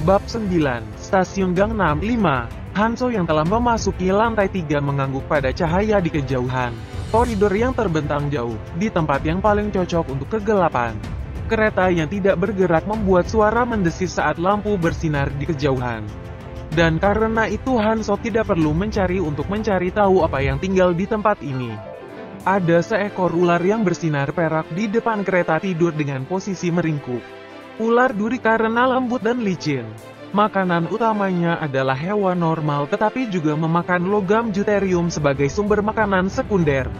Bab 9, Stasiun Gangnam 5. Hanso yang telah memasuki lantai 3 mengangguk pada cahaya di kejauhan. Koridor yang terbentang jauh, di tempat yang paling cocok untuk kegelapan. Kereta yang tidak bergerak membuat suara mendesis saat lampu bersinar di kejauhan. Dan karena itu Hanso tidak perlu mencari untuk mencari tahu apa yang tinggal di tempat ini. Ada seekor ular yang bersinar perak di depan kereta tidur dengan posisi meringkuk. Ular duri karena lembut dan licin. Makanan utamanya adalah hewan normal tetapi juga memakan logam juterium sebagai sumber makanan sekunder.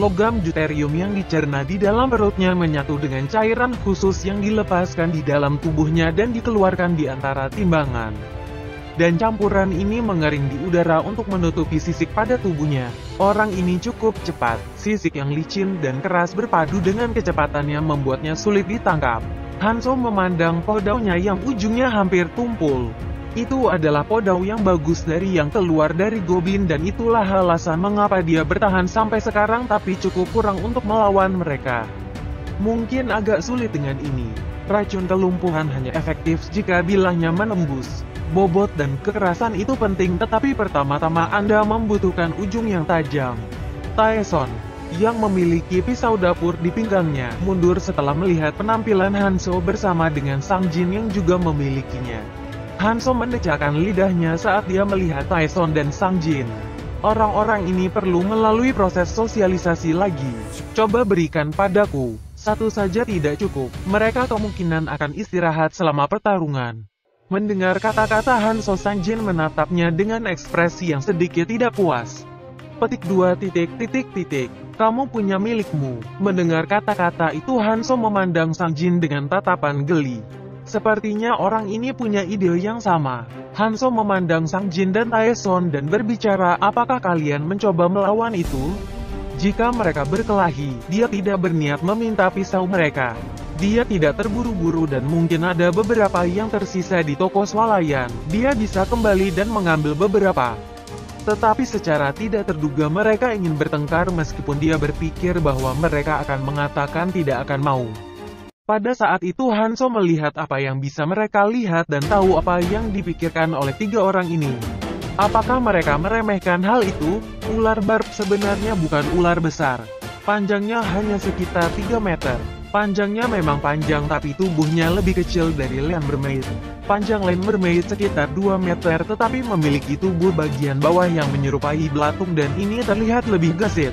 Logam juterium yang dicerna di dalam perutnya menyatu dengan cairan khusus yang dilepaskan di dalam tubuhnya dan dikeluarkan di antara timbangan. Dan campuran ini mengering di udara untuk menutupi sisik pada tubuhnya. Orang ini cukup cepat, sisik yang licin dan keras berpadu dengan kecepatannya membuatnya sulit ditangkap. Hanso memandang podaunya yang ujungnya hampir tumpul. Itu adalah podau yang bagus dari yang keluar dari Goblin dan itulah alasan mengapa dia bertahan sampai sekarang tapi cukup kurang untuk melawan mereka. Mungkin agak sulit dengan ini. Racun kelumpuhan hanya efektif jika bilahnya menembus. Bobot dan kekerasan itu penting tetapi pertama-tama Anda membutuhkan ujung yang tajam. Taeson, yang memiliki pisau dapur di pinggangnya, mundur setelah melihat penampilan Hanso bersama dengan Sang Jin yang juga memilikinya. Hanso mendecakkan lidahnya saat dia melihat Taeson dan Sang Jin. Orang-orang ini perlu melalui proses sosialisasi lagi. Coba berikan padaku. Satu saja tidak cukup. Mereka kemungkinan akan istirahat selama pertarungan. Mendengar kata-kata Hanso, Sang Jin menatapnya dengan ekspresi yang sedikit tidak puas. Petik 2 titik titik titik. Kamu punya milikmu. Mendengar kata-kata itu Hanso memandang Sang Jin dengan tatapan geli. Sepertinya orang ini punya ide yang sama. Hanso memandang Sang Jin dan Taeson dan berbicara, apakah kalian mencoba melawan itu? Jika mereka berkelahi, dia tidak berniat meminta pisau mereka. Dia tidak terburu-buru dan mungkin ada beberapa yang tersisa di toko swalayan. Dia bisa kembali dan mengambil beberapa. Tetapi secara tidak terduga mereka ingin bertengkar meskipun dia berpikir bahwa mereka akan mengatakan tidak akan mau. Pada saat itu Hanso melihat apa yang bisa mereka lihat dan tahu apa yang dipikirkan oleh tiga orang ini. Apakah mereka meremehkan hal itu? Ular barb sebenarnya bukan ular besar. Panjangnya hanya sekitar 3 meter. Panjangnya memang panjang tapi tubuhnya lebih kecil dari Land Mermaid. Panjang Land Mermaid sekitar 2 meter tetapi memiliki tubuh bagian bawah yang menyerupai belatung dan ini terlihat lebih gesit.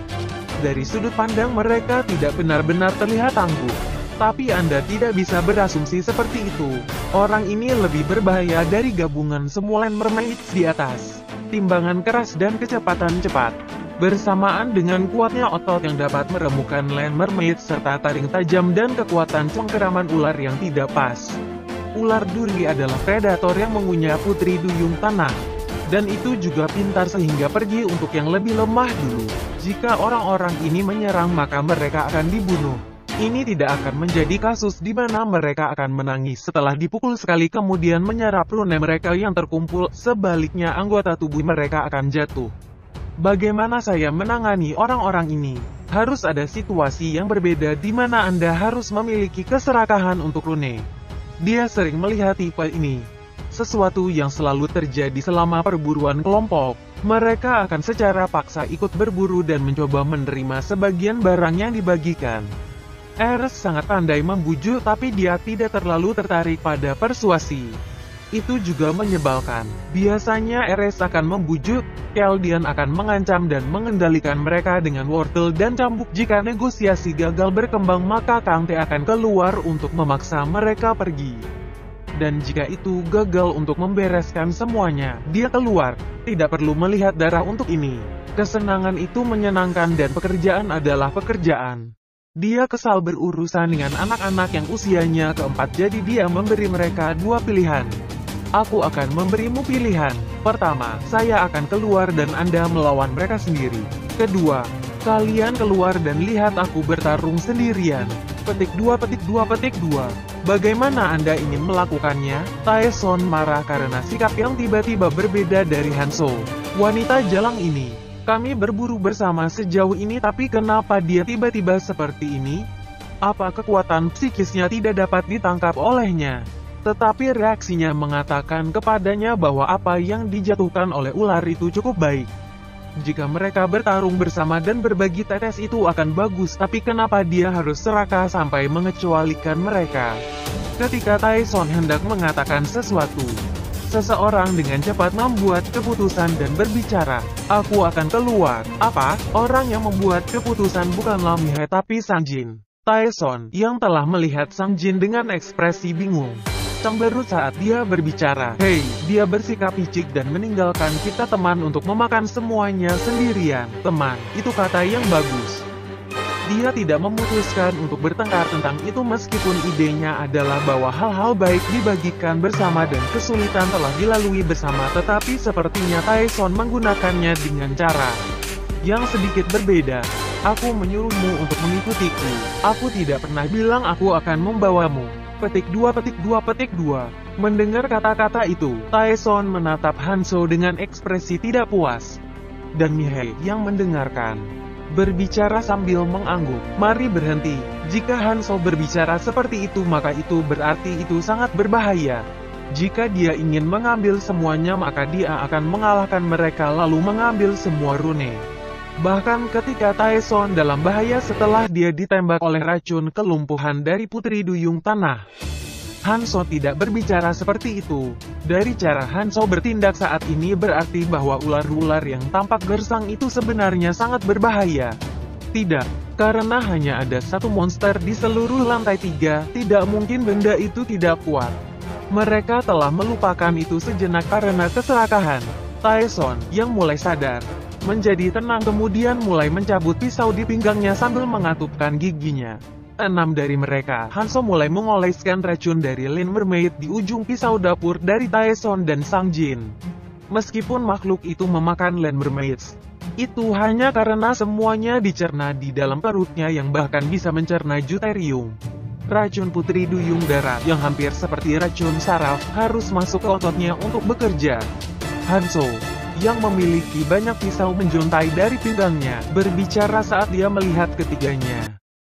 Dari sudut pandang mereka tidak benar-benar terlihat tangguh. Tapi Anda tidak bisa berasumsi seperti itu. Orang ini lebih berbahaya dari gabungan semua Land Mermaid di atas. Timbangan keras dan kecepatan cepat. Bersamaan dengan kuatnya otot yang dapat meremukkan Land Mermaid serta taring tajam dan kekuatan cengkeraman ular yang tidak pas. Ular duri adalah predator yang mengunyah putri duyung tanah. Dan itu juga pintar sehingga pergi untuk yang lebih lemah dulu. Jika orang-orang ini menyerang maka mereka akan dibunuh. Ini tidak akan menjadi kasus di mana mereka akan menangis setelah dipukul sekali kemudian menyerap rune mereka yang terkumpul, sebaliknya anggota tubuh mereka akan jatuh. Bagaimana saya menangani orang-orang ini? Harus ada situasi yang berbeda di mana Anda harus memiliki keserakahan untuk rune. Dia sering melihat tipe ini. Sesuatu yang selalu terjadi selama perburuan kelompok. Mereka akan secara paksa ikut berburu dan mencoba menerima sebagian barang yang dibagikan. Eres sangat pandai membujuk tapi dia tidak terlalu tertarik pada persuasi. Itu juga menyebalkan. Biasanya Eres akan membujuk, Keldian akan mengancam dan mengendalikan mereka dengan wortel dan cambuk. Jika negosiasi gagal berkembang maka Kang Te akan keluar untuk memaksa mereka pergi. Dan jika itu gagal untuk membereskan semuanya, dia keluar. Tidak perlu melihat darah untuk ini. Kesenangan itu menyenangkan dan pekerjaan adalah pekerjaan. Dia kesal berurusan dengan anak-anak yang usianya keempat jadi dia memberi mereka dua pilihan. Aku akan memberimu pilihan. Pertama, saya akan keluar dan Anda melawan mereka sendiri. Kedua, kalian keluar dan lihat aku bertarung sendirian. Petik 2 petik 2 petik 2. Bagaimana Anda ingin melakukannya? Taeson marah karena sikap yang tiba-tiba berbeda dari Hanso. Wanita jalang ini. Kami berburu bersama sejauh ini tapi kenapa dia tiba-tiba seperti ini? Apa kekuatan psikisnya tidak dapat ditangkap olehnya? Tetapi reaksinya mengatakan kepadanya bahwa apa yang dijatuhkan oleh ular itu cukup baik. Jika mereka bertarung bersama dan berbagi tetes itu akan bagus, tapi kenapa dia harus serakah sampai mengecualikan mereka? Ketika Tyson hendak mengatakan sesuatu, seseorang dengan cepat membuat keputusan dan berbicara, "Aku akan keluar." Apa? Orang yang membuat keputusan bukanlah Mihai tapi Sang Jin. Tyson, yang telah melihat Sang Jin dengan ekspresi bingung, cemberut saat dia berbicara. "Hei," dia bersikap picik dan meninggalkan kita teman untuk memakan semuanya sendirian. Teman, itu kata yang bagus. Dia tidak memutuskan untuk bertengkar tentang itu meskipun idenya adalah bahwa hal-hal baik dibagikan bersama dan kesulitan telah dilalui bersama, tetapi sepertinya Tyson menggunakannya dengan cara yang sedikit berbeda. "Aku menyuruhmu untuk mengikutiku. Aku tidak pernah bilang aku akan membawamu." Petik 2. Mendengar kata-kata itu, Tyson menatap Hanzo dengan ekspresi tidak puas. Dan Mihai, yang mendengarkan, berbicara sambil mengangguk. "Mari berhenti. Jika Hanzo berbicara seperti itu maka itu berarti itu sangat berbahaya. Jika dia ingin mengambil semuanya maka dia akan mengalahkan mereka lalu mengambil semua rune." Bahkan ketika Tyson dalam bahaya setelah dia ditembak oleh racun kelumpuhan dari Putri Duyung Tanah, Hanzo tidak berbicara seperti itu. Dari cara Hanzo bertindak saat ini berarti bahwa ular-ular yang tampak gersang itu sebenarnya sangat berbahaya. Tidak, karena hanya ada satu monster di seluruh lantai 3, tidak mungkin benda itu tidak kuat. Mereka telah melupakan itu sejenak karena keserakahan. Tyson, yang mulai sadar, menjadi tenang kemudian mulai mencabut pisau di pinggangnya sambil mengatupkan giginya. 6 dari mereka, Hanzo mulai mengoleskan racun dari Lin Mermaid di ujung pisau dapur dari Tyson dan Sang Jin. Meskipun makhluk itu memakan Lin Mermaid, itu hanya karena semuanya dicerna di dalam perutnya yang bahkan bisa mencerna Juterium. Racun Putri Duyung Darat, yang hampir seperti racun saraf, harus masuk ke ototnya untuk bekerja. Hanzo, yang memiliki banyak pisau menjuntai dari pinggangnya, berbicara saat dia melihat ketiganya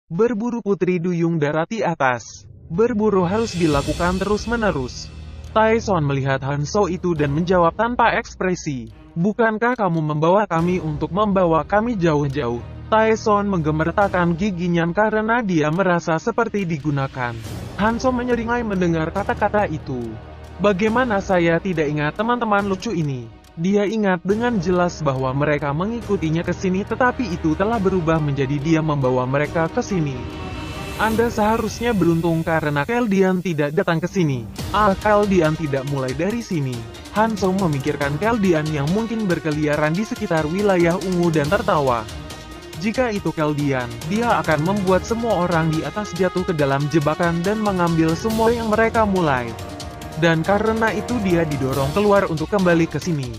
berburu Putri Duyung Darat di atas. Berburu harus dilakukan terus-menerus. Tyson melihat Hanzo itu dan menjawab tanpa ekspresi, "Bukankah kamu membawa kami untuk membawa kami jauh-jauh?" Tyson menggemertakkan giginya karena dia merasa seperti digunakan. Hanzo menyeringai mendengar kata-kata itu. "Bagaimana saya tidak ingat teman-teman lucu ini?" Dia ingat dengan jelas bahwa mereka mengikutinya ke sini tetapi itu telah berubah menjadi dia membawa mereka ke sini. "Anda seharusnya beruntung karena Keldian tidak datang ke sini." Keldian tidak mulai dari sini. Hanzo memikirkan Keldian yang mungkin berkeliaran di sekitar wilayah ungu dan tertawa. Jika itu Keldian, dia akan membuat semua orang di atas jatuh ke dalam jebakan dan mengambil semua yang mereka mulai. Dan karena itu dia didorong keluar untuk kembali ke sini.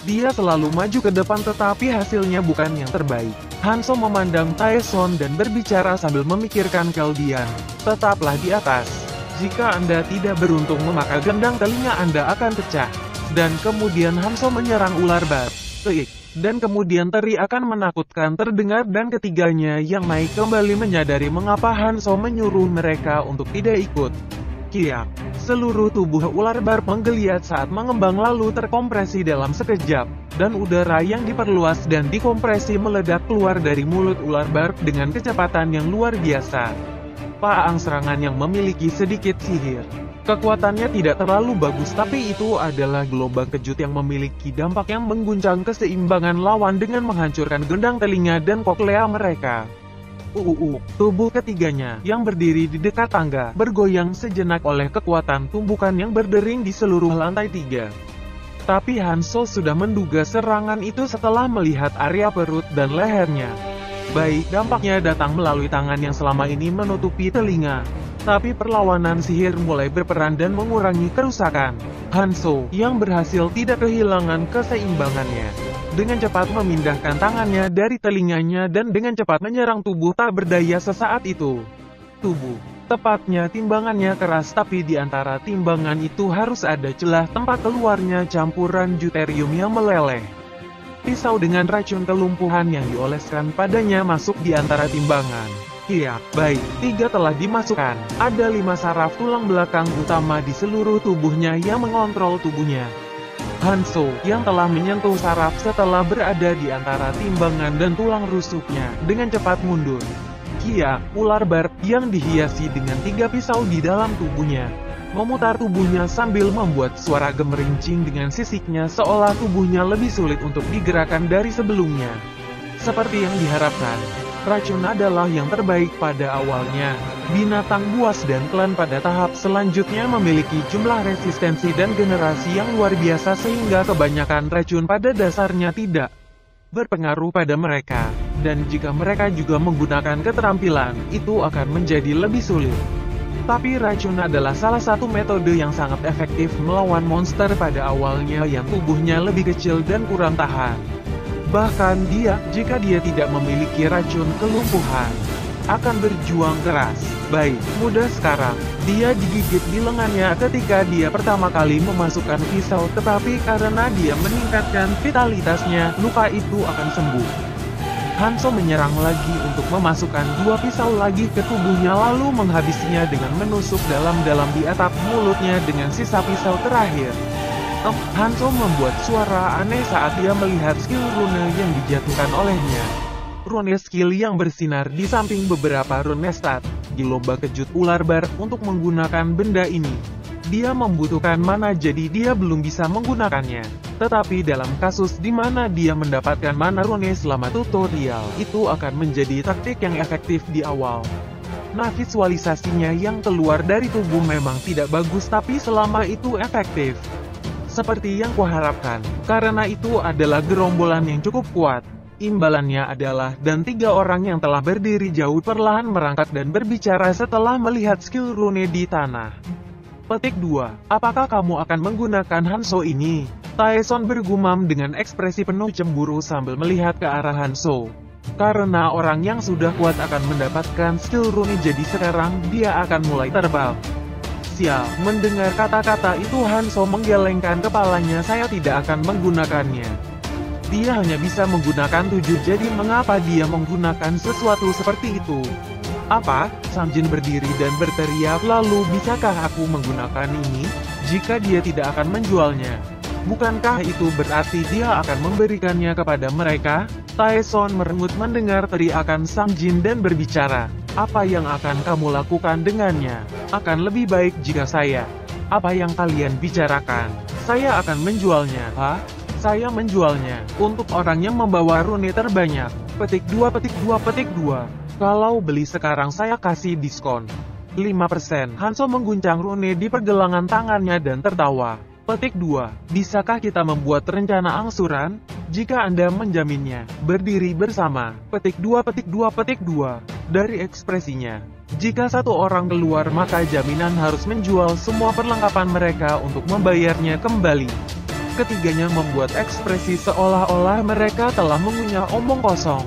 Dia selalu maju ke depan tetapi hasilnya bukan yang terbaik. Hanzo memandang Tyson dan berbicara sambil memikirkan Keldian. "Tetaplah di atas. Jika Anda tidak beruntung memakai gendang telinga Anda akan pecah." Dan kemudian Hanzo menyerang ular bat. Dan kemudian teri akan menakutkan terdengar dan ketiganya yang naik kembali menyadari mengapa Hanzo menyuruh mereka untuk tidak ikut. Kiak. Seluruh tubuh ular bar menggeliat saat mengembang lalu terkompresi dalam sekejap, dan udara yang diperluas dan dikompresi meledak keluar dari mulut ular bar dengan kecepatan yang luar biasa. Paang serangan yang memiliki sedikit sihir. Kekuatannya tidak terlalu bagus tapi itu adalah gelombang kejut yang memiliki dampak yang mengguncang keseimbangan lawan dengan menghancurkan gendang telinga dan koklea mereka. Tubuh ketiganya, yang berdiri di dekat tangga, bergoyang sejenak oleh kekuatan tumbukan yang berdering di seluruh lantai 3. Tapi Hanzo sudah menduga serangan itu setelah melihat area perut dan lehernya. Baik, dampaknya datang melalui tangan yang selama ini menutupi telinga. Tapi perlawanan sihir mulai berperan dan mengurangi kerusakan. Hanzo, yang berhasil tidak kehilangan keseimbangannya, dengan cepat memindahkan tangannya dari telinganya dan dengan cepat menyerang tubuh tak berdaya sesaat itu. Tubuh, tepatnya timbangannya keras tapi di antara timbangan itu harus ada celah tempat keluarnya campuran Juterium yang meleleh. Pisau dengan racun kelumpuhan yang dioleskan padanya masuk di antara timbangan. Iya, baik. 3 telah dimasukkan. Ada 5 saraf tulang belakang utama di seluruh tubuhnya yang mengontrol tubuhnya. Hanzo, yang telah menyentuh saraf setelah berada di antara timbangan dan tulang rusuknya, dengan cepat mundur. Kia, ular bar, yang dihiasi dengan 3 pisau di dalam tubuhnya, memutar tubuhnya sambil membuat suara gemerincing dengan sisiknya seolah tubuhnya lebih sulit untuk digerakkan dari sebelumnya. Seperti yang diharapkan, racun adalah yang terbaik pada awalnya. Binatang buas dan klan pada tahap selanjutnya memiliki jumlah resistensi dan generasi yang luar biasa sehingga kebanyakan racun pada dasarnya tidak berpengaruh pada mereka. Dan jika mereka juga menggunakan keterampilan, itu akan menjadi lebih sulit. Tapi racun adalah salah satu metode yang sangat efektif melawan monster pada awalnya yang tubuhnya lebih kecil dan kurang tahan. Bahkan jika dia tidak memiliki racun kelumpuhan, akan berjuang keras. Baik, mudah sekarang. Dia digigit di lengannya ketika dia pertama kali memasukkan pisau, tetapi karena dia meningkatkan vitalitasnya, luka itu akan sembuh. Hanzo menyerang lagi untuk memasukkan 2 pisau lagi ke tubuhnya lalu menghabisinya dengan menusuk dalam-dalam di atap mulutnya dengan sisa pisau terakhir. Hanzo membuat suara aneh saat dia melihat skill rune yang dijatuhkan olehnya. Rune skill yang bersinar di samping beberapa rune stat. Di lomba kejut ular bar untuk menggunakan benda ini, dia membutuhkan mana jadi dia belum bisa menggunakannya. Tetapi dalam kasus di mana dia mendapatkan mana rune selama tutorial, itu akan menjadi taktik yang efektif di awal. Nah, visualisasinya yang keluar dari tubuh memang tidak bagus tapi selama itu efektif. Seperti yang kuharapkan, karena itu adalah gerombolan yang cukup kuat. Imbalannya adalah, dan 3 orang yang telah berdiri jauh perlahan merangkak dan berbicara setelah melihat skill rune di tanah. Petik 2. Apakah kamu akan menggunakan Hanzo ini? Taeson bergumam dengan ekspresi penuh cemburu sambil melihat ke arah Hanzo. Karena orang yang sudah kuat akan mendapatkan skill rune jadi sekarang dia akan mulai terbang. Sial, mendengar kata-kata itu Hanzo menggelengkan kepalanya. Saya tidak akan menggunakannya. Dia hanya bisa menggunakan 7, jadi mengapa dia menggunakan sesuatu seperti itu? Apa? Samjin berdiri dan berteriak, lalu bisakah aku menggunakan ini? Jika dia tidak akan menjualnya, bukankah itu berarti dia akan memberikannya kepada mereka? Taeson merengut mendengar teriakan Samjin dan berbicara. Apa yang akan kamu lakukan dengannya? Akan lebih baik jika saya. Apa yang kalian bicarakan? Saya akan menjualnya. Hah? Saya menjualnya untuk orang yang membawa rune terbanyak. Petik 2. Kalau beli sekarang saya kasih diskon 5%. Hanzo mengguncang rune di pergelangan tangannya dan tertawa. Petik 2. Bisakah kita membuat rencana angsuran? Jika Anda menjaminnya, berdiri bersama. Petik 2. Dari ekspresinya, jika satu orang keluar maka jaminan harus menjual semua perlengkapan mereka untuk membayarnya kembali. Ketiganya membuat ekspresi seolah-olah mereka telah mengunyah omong kosong.